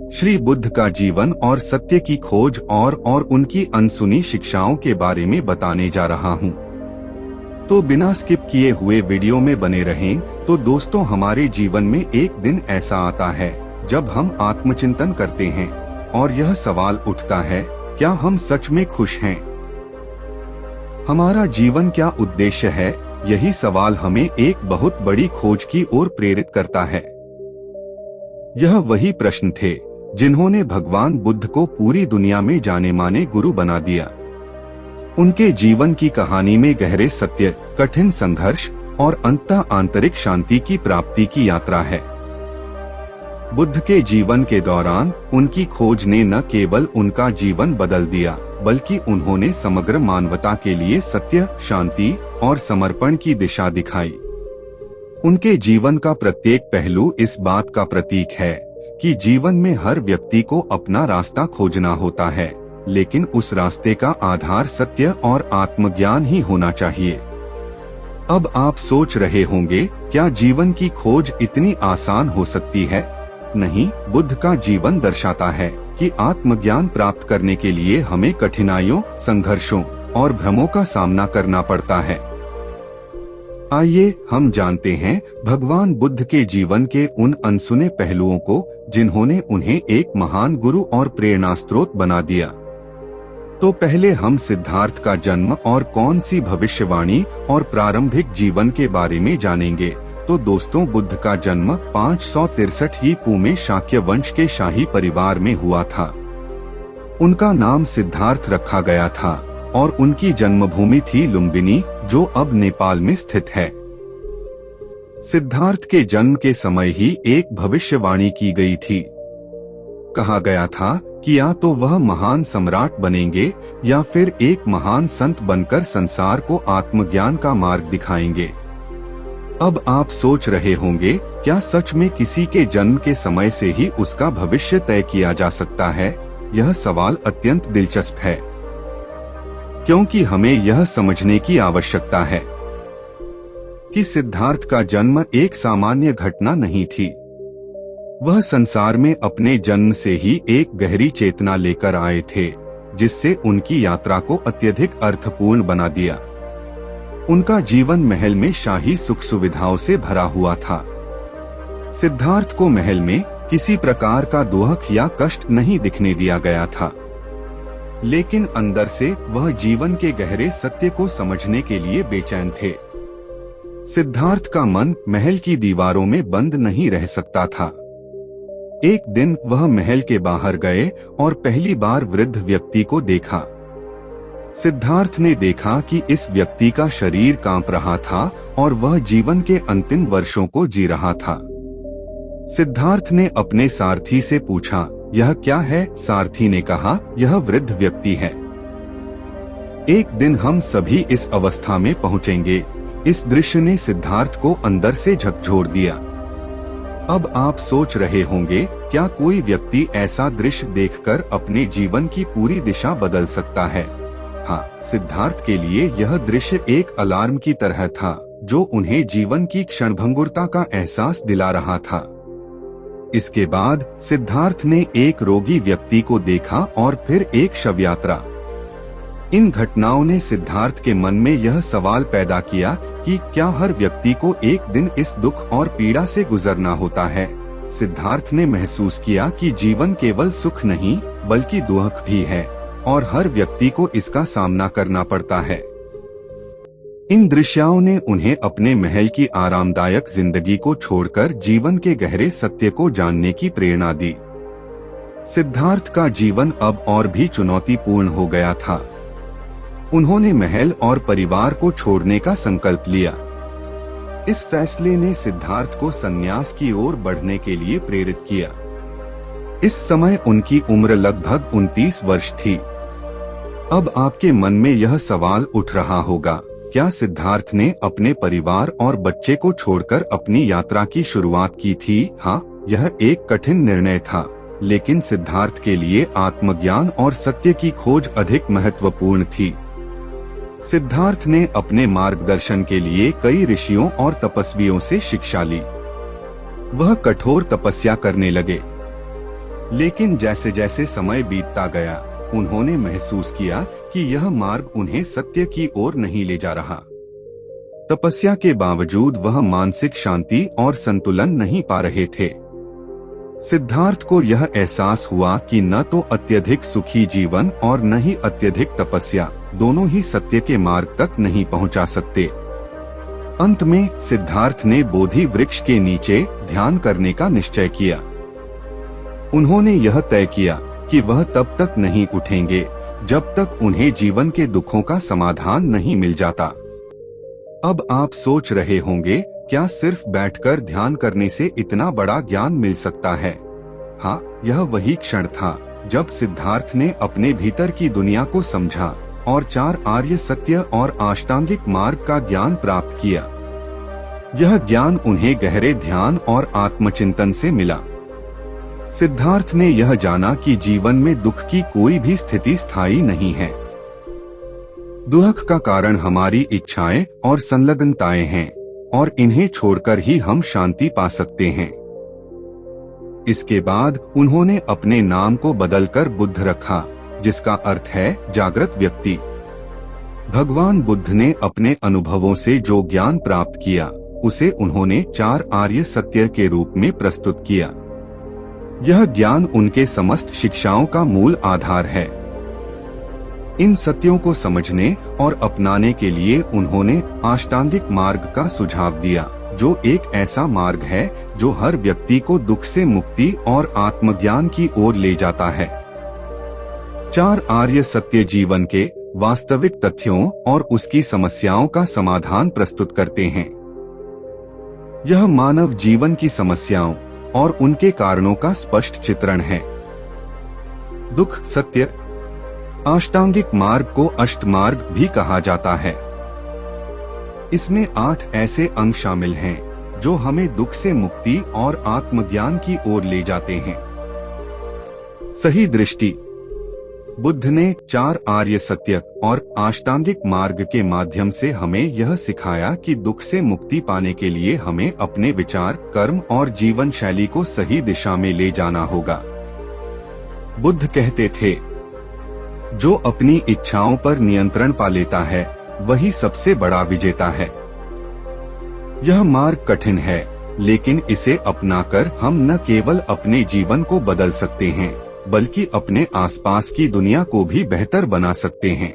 श्री बुद्ध का जीवन और सत्य की खोज और उनकी अनसुनी शिक्षाओं के बारे में बताने जा रहा हूँ। तो बिना स्किप किए हुए वीडियो में बने रहें। तो दोस्तों, हमारे जीवन में एक दिन ऐसा आता है जब हम आत्मचिंतन करते हैं और यह सवाल उठता है, क्या हम सच में खुश हैं? हमारा जीवन क्या उद्देश्य है? यही सवाल हमें एक बहुत बड़ी खोज की ओर प्रेरित करता है। यह वही प्रश्न थे जिन्होंने भगवान बुद्ध को पूरी दुनिया में जाने माने गुरु बना दिया। उनके जीवन की कहानी में गहरे सत्य, कठिन संघर्ष और अंततः आंतरिक शांति की प्राप्ति की यात्रा है। बुद्ध के जीवन के दौरान उनकी खोज ने न केवल उनका जीवन बदल दिया, बल्कि उन्होंने समग्र मानवता के लिए सत्य, शांति और समर्पण की दिशा दिखाई। उनके जीवन का प्रत्येक पहलू इस बात का प्रतीक है कि जीवन में हर व्यक्ति को अपना रास्ता खोजना होता है, लेकिन उस रास्ते का आधार सत्य और आत्मज्ञान ही होना चाहिए। अब आप सोच रहे होंगे, क्या जीवन की खोज इतनी आसान हो सकती है? नहीं, बुद्ध का जीवन दर्शाता है कि आत्मज्ञान प्राप्त करने के लिए हमें कठिनाइयों, संघर्षों और भ्रमों का सामना करना पड़ता है। आइए हम जानते हैं भगवान बुद्ध के जीवन के उन अनसुने पहलुओं को जिन्होंने उन्हें एक महान गुरु और प्रेरणा स्रोत बना दिया। तो पहले हम सिद्धार्थ का जन्म और कौन सी भविष्यवाणी और प्रारंभिक जीवन के बारे में जानेंगे। तो दोस्तों, बुद्ध का जन्म 563 ईस्वी में शाक्य वंश के शाही परिवार में हुआ था। उनका नाम सिद्धार्थ रखा गया था और उनकी जन्मभूमि थी लुम्बिनी, जो अब नेपाल में स्थित है। सिद्धार्थ के जन्म के समय ही एक भविष्यवाणी की गई थी। कहा गया था कि या तो वह महान सम्राट बनेंगे या फिर एक महान संत बनकर संसार को आत्मज्ञान का मार्ग दिखाएंगे। अब आप सोच रहे होंगे, क्या सच में किसी के जन्म के समय से ही उसका भविष्य तय किया जा सकता है? यह सवाल अत्यंत दिलचस्प है, क्योंकि हमें यह समझने की आवश्यकता है कि सिद्धार्थ का जन्म एक सामान्य घटना नहीं थी। वह संसार में अपने जन्म से ही एक गहरी चेतना लेकर आए थे, जिससे उनकी यात्रा को अत्यधिक अर्थपूर्ण बना दिया। उनका जीवन महल में शाही सुख सुविधाओं से भरा हुआ था। सिद्धार्थ को महल में किसी प्रकार का दुख या कष्ट नहीं दिखने दिया गया था, लेकिन अंदर से वह जीवन के गहरे सत्य को समझने के लिए बेचैन थे। सिद्धार्थ का मन महल की दीवारों में बंद नहीं रह सकता था। एक दिन वह महल के बाहर गए और पहली बार वृद्ध व्यक्ति को देखा। सिद्धार्थ ने देखा कि इस व्यक्ति का शरीर कांप रहा था और वह जीवन के अंतिम वर्षों को जी रहा था। सिद्धार्थ ने अपने सारथी से पूछा, यह क्या है? सारथी ने कहा, यह वृद्ध व्यक्ति है। एक दिन हम सभी इस अवस्था में पहुंचेंगे। इस दृश्य ने सिद्धार्थ को अंदर से झकझोर दिया। अब आप सोच रहे होंगे, क्या कोई व्यक्ति ऐसा दृश्य देखकर अपने जीवन की पूरी दिशा बदल सकता है? हाँ, सिद्धार्थ के लिए यह दृश्य एक अलार्म की तरह था, जो उन्हें जीवन की क्षणभंगुरता का एहसास दिला रहा था। इसके बाद सिद्धार्थ ने एक रोगी व्यक्ति को देखा और फिर एक शव यात्रा। इन घटनाओं ने सिद्धार्थ के मन में यह सवाल पैदा किया कि क्या हर व्यक्ति को एक दिन इस दुख और पीड़ा से गुजरना होता है? सिद्धार्थ ने महसूस किया कि जीवन केवल सुख नहीं, बल्कि दुख भी है और हर व्यक्ति को इसका सामना करना पड़ता है। इन दृश्यों ने उन्हें अपने महल की आरामदायक जिंदगी को छोड़कर जीवन के गहरे सत्य को जानने की प्रेरणा दी। सिद्धार्थ का जीवन अब और भी चुनौतीपूर्ण हो गया था। उन्होंने महल और परिवार को छोड़ने का संकल्प लिया। इस फैसले ने सिद्धार्थ को संन्यास की ओर बढ़ने के लिए प्रेरित किया। इस समय उनकी उम्र लगभग 29 वर्ष थी। अब आपके मन में यह सवाल उठ रहा होगा, क्या सिद्धार्थ ने अपने परिवार और बच्चे को छोड़कर अपनी यात्रा की शुरुआत की थी? हाँ, यह एक कठिन निर्णय था, लेकिन सिद्धार्थ के लिए आत्मज्ञान और सत्य की खोज अधिक महत्वपूर्ण थी। सिद्धार्थ ने अपने मार्गदर्शन के लिए कई ऋषियों और तपस्वियों से शिक्षा ली। वह कठोर तपस्या करने लगे, लेकिन जैसे जैसे समय बीतता गया, उन्होंने महसूस किया कि यह मार्ग उन्हें सत्य की ओर नहीं ले जा रहा। तपस्या के बावजूद वह मानसिक शांति और संतुलन नहीं पा रहे थे। सिद्धार्थ को यह एहसास हुआ कि न तो अत्यधिक सुखी जीवन और न ही अत्यधिक तपस्या, दोनों ही सत्य के मार्ग तक नहीं पहुंचा सकते। अंत में सिद्धार्थ ने बोधि वृक्ष के नीचे ध्यान करने का निश्चय किया। उन्होंने यह तय किया कि वह तब तक नहीं उठेंगे जब तक उन्हें जीवन के दुखों का समाधान नहीं मिल जाता। अब आप सोच रहे होंगे, क्या सिर्फ बैठकर ध्यान करने से इतना बड़ा ज्ञान मिल सकता है? हाँ, यह वही क्षण था जब सिद्धार्थ ने अपने भीतर की दुनिया को समझा और 4 आर्य सत्य और अष्टांगिक मार्ग का ज्ञान प्राप्त किया। यह ज्ञान उन्हें गहरे ध्यान और आत्मचिंतन से मिला। सिद्धार्थ ने यह जाना कि जीवन में दुख की कोई भी स्थिति स्थायी नहीं है। दुख का कारण हमारी इच्छाएं और संलग्नताएं हैं और इन्हें छोड़कर ही हम शांति पा सकते हैं। इसके बाद उन्होंने अपने नाम को बदलकर बुद्ध रखा, जिसका अर्थ है जागृत व्यक्ति। भगवान बुद्ध ने अपने अनुभवों से जो ज्ञान प्राप्त किया, उसे उन्होंने 4 आर्य सत्य के रूप में प्रस्तुत किया। यह ज्ञान उनके समस्त शिक्षाओं का मूल आधार है। इन सत्यों को समझने और अपनाने के लिए उन्होंने अष्टांगिक मार्ग का सुझाव दिया, जो एक ऐसा मार्ग है जो हर व्यक्ति को दुख से मुक्ति और आत्मज्ञान की ओर ले जाता है। 4 आर्य सत्य जीवन के वास्तविक तथ्यों और उसकी समस्याओं का समाधान प्रस्तुत करते हैं। यह मानव जीवन की समस्याओं और उनके कारणों का स्पष्ट चित्रण है। दुख सत्य। अष्टांगिक मार्ग को अष्टमार्ग भी कहा जाता है। इसमें 8 ऐसे अंग शामिल हैं जो हमें दुख से मुक्ति और आत्मज्ञान की ओर ले जाते हैं। सही दृष्टि। बुद्ध ने 4 आर्य सत्य और अष्टांगिक मार्ग के माध्यम से हमें यह सिखाया कि दुख से मुक्ति पाने के लिए हमें अपने विचार, कर्म और जीवन शैली को सही दिशा में ले जाना होगा। बुद्ध कहते थे, जो अपनी इच्छाओं पर नियंत्रण पा लेता है वही सबसे बड़ा विजेता है। यह मार्ग कठिन है, लेकिन इसे अपनाकर हम न केवल अपने जीवन को बदल सकते हैं, बल्कि अपने आसपास की दुनिया को भी बेहतर बना सकते हैं।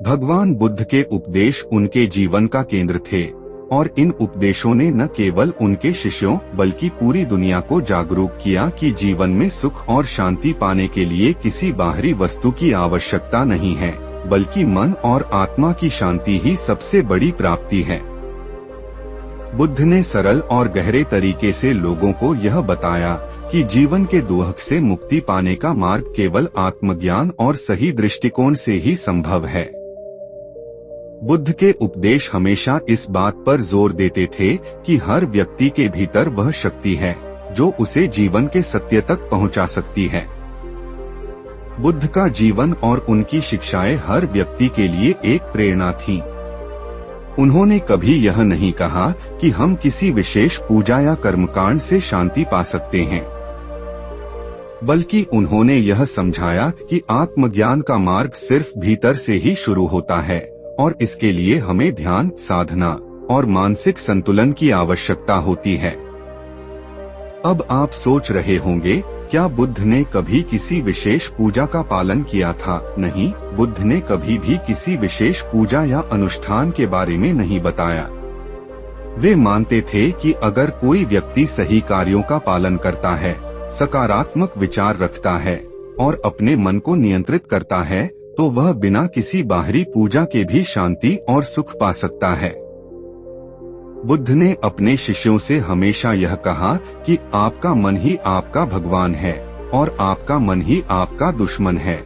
भगवान बुद्ध के उपदेश उनके जीवन का केंद्र थे और इन उपदेशों ने न केवल उनके शिष्यों बल्कि पूरी दुनिया को जागरूक किया कि जीवन में सुख और शांति पाने के लिए किसी बाहरी वस्तु की आवश्यकता नहीं है, बल्कि मन और आत्मा की शांति ही सबसे बड़ी प्राप्ति है। बुद्ध ने सरल और गहरे तरीके से लोगों को यह बताया कि जीवन के दुख से मुक्ति पाने का मार्ग केवल आत्मज्ञान और सही दृष्टिकोण से ही संभव है। बुद्ध के उपदेश हमेशा इस बात पर जोर देते थे कि हर व्यक्ति के भीतर वह शक्ति है जो उसे जीवन के सत्य तक पहुंचा सकती है। बुद्ध का जीवन और उनकी शिक्षाएं हर व्यक्ति के लिए एक प्रेरणा थीं। उन्होंने कभी यह नहीं कहा कि हम किसी विशेष पूजा या कर्मकांड से शांति पा सकते हैं, बल्कि उन्होंने यह समझाया कि आत्मज्ञान का मार्ग सिर्फ भीतर से ही शुरू होता है और इसके लिए हमें ध्यान, साधना और मानसिक संतुलन की आवश्यकता होती है। अब आप सोच रहे होंगे, क्या बुद्ध ने कभी किसी विशेष पूजा का पालन किया था? नहीं, बुद्ध ने कभी भी किसी विशेष पूजा या अनुष्ठान के बारे में नहीं बताया। वे मानते थे कि अगर कोई व्यक्ति सही कार्यों का पालन करता है, सकारात्मक विचार रखता है और अपने मन को नियंत्रित करता है, तो वह बिना किसी बाहरी पूजा के भी शांति और सुख पा सकता है। बुद्ध ने अपने शिष्यों से हमेशा यह कहा कि आपका मन ही आपका भगवान है और आपका मन ही आपका दुश्मन है।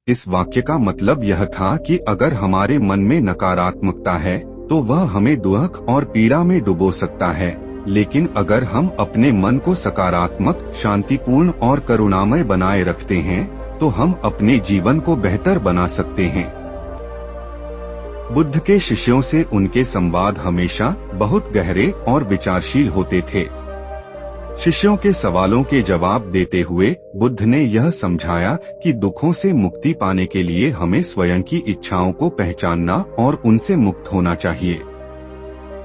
इस वाक्य का मतलब यह था कि अगर हमारे मन में नकारात्मकता है तो वह हमें दुख और पीड़ा में डुबो सकता है, लेकिन अगर हम अपने मन को सकारात्मक, शांतिपूर्ण और करुणामय बनाए रखते हैं तो हम अपने जीवन को बेहतर बना सकते हैं। बुद्ध के शिष्यों से उनके संवाद हमेशा बहुत गहरे और विचारशील होते थे। शिष्यों के सवालों के जवाब देते हुए बुद्ध ने यह समझाया कि दुखों से मुक्ति पाने के लिए हमें स्वयं की इच्छाओं को पहचानना और उनसे मुक्त होना चाहिए।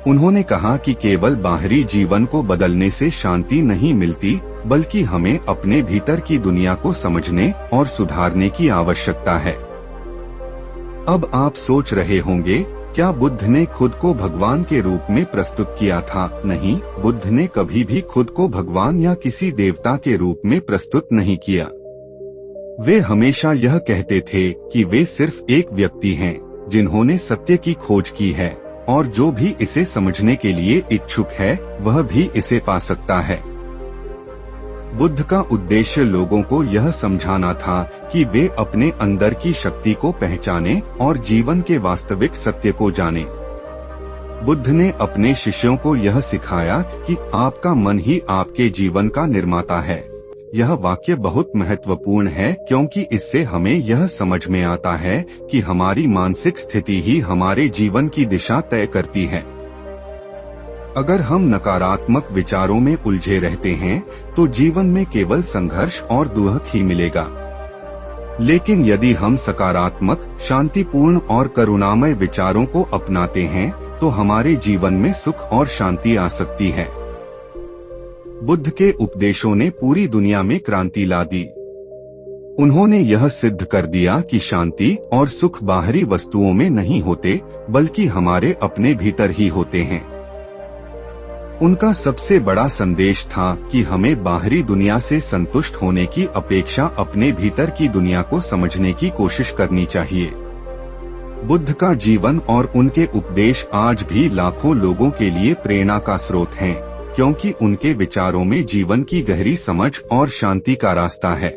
उन्होंने कहा कि केवल बाहरी जीवन को बदलने से शांति नहीं मिलती, बल्कि हमें अपने भीतर की दुनिया को समझने और सुधारने की आवश्यकता है। अब आप सोच रहे होंगे, क्या बुद्ध ने खुद को भगवान के रूप में प्रस्तुत किया था? नहीं, बुद्ध ने कभी भी खुद को भगवान या किसी देवता के रूप में प्रस्तुत नहीं किया। वे हमेशा यह कहते थे कि वे सिर्फ एक व्यक्ति हैं जिन्होंने सत्य की खोज की है, और जो भी इसे समझने के लिए इच्छुक है वह भी इसे पा सकता है। बुद्ध का उद्देश्य लोगों को यह समझाना था कि वे अपने अंदर की शक्ति को पहचानें और जीवन के वास्तविक सत्य को जानें। बुद्ध ने अपने शिष्यों को यह सिखाया कि आपका मन ही आपके जीवन का निर्माता है। यह वाक्य बहुत महत्वपूर्ण है क्योंकि इससे हमें यह समझ में आता है कि हमारी मानसिक स्थिति ही हमारे जीवन की दिशा तय करती है। अगर हम नकारात्मक विचारों में उलझे रहते हैं तो जीवन में केवल संघर्ष और दुख ही मिलेगा। लेकिन यदि हम सकारात्मक, शांतिपूर्ण और करुणामय विचारों को अपनाते हैं तो हमारे जीवन में सुख और शांति आ सकती है। बुद्ध के उपदेशों ने पूरी दुनिया में क्रांति ला दी। उन्होंने यह सिद्ध कर दिया कि शांति और सुख बाहरी वस्तुओं में नहीं होते, बल्कि हमारे अपने भीतर ही होते हैं। उनका सबसे बड़ा संदेश था कि हमें बाहरी दुनिया से संतुष्ट होने की अपेक्षा अपने भीतर की दुनिया को समझने की कोशिश करनी चाहिए। बुद्ध का जीवन और उनके उपदेश आज भी लाखों लोगों के लिए प्रेरणा का स्रोत हैं, क्योंकि उनके विचारों में जीवन की गहरी समझ और शांति का रास्ता है।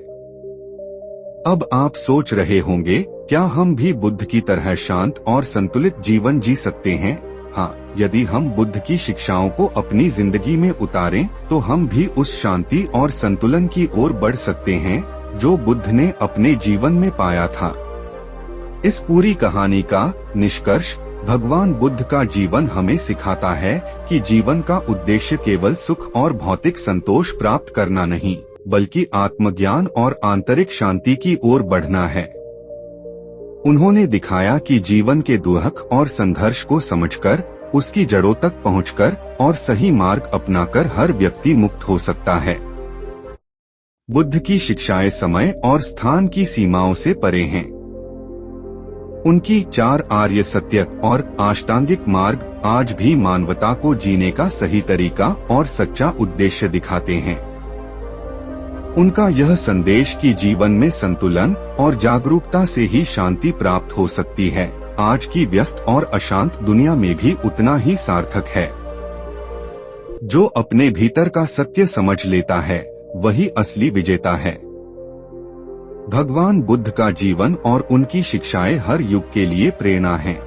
अब आप सोच रहे होंगे, क्या हम भी बुद्ध की तरह शांत और संतुलित जीवन जी सकते हैं? हाँ, यदि हम बुद्ध की शिक्षाओं को अपनी जिंदगी में उतारें तो हम भी उस शांति और संतुलन की ओर बढ़ सकते हैं जो बुद्ध ने अपने जीवन में पाया था। इस पूरी कहानी का निष्कर्ष, भगवान बुद्ध का जीवन हमें सिखाता है कि जीवन का उद्देश्य केवल सुख और भौतिक संतोष प्राप्त करना नहीं, बल्कि आत्मज्ञान और आंतरिक शांति की ओर बढ़ना है। उन्होंने दिखाया कि जीवन के दुख और संघर्ष को समझकर, उसकी जड़ों तक पहुंचकर और सही मार्ग अपनाकर हर व्यक्ति मुक्त हो सकता है। बुद्ध की शिक्षाएं समय और स्थान की सीमाओं से परे हैं। उनकी 4 आर्य सत्य और अष्टांगिक मार्ग आज भी मानवता को जीने का सही तरीका और सच्चा उद्देश्य दिखाते हैं। उनका यह संदेश कि जीवन में संतुलन और जागरूकता से ही शांति प्राप्त हो सकती है, आज की व्यस्त और अशांत दुनिया में भी उतना ही सार्थक है। जो अपने भीतर का सत्य समझ लेता है वही असली विजेता है। भगवान बुद्ध का जीवन और उनकी शिक्षाएं हर युग के लिए प्रेरणा हैं।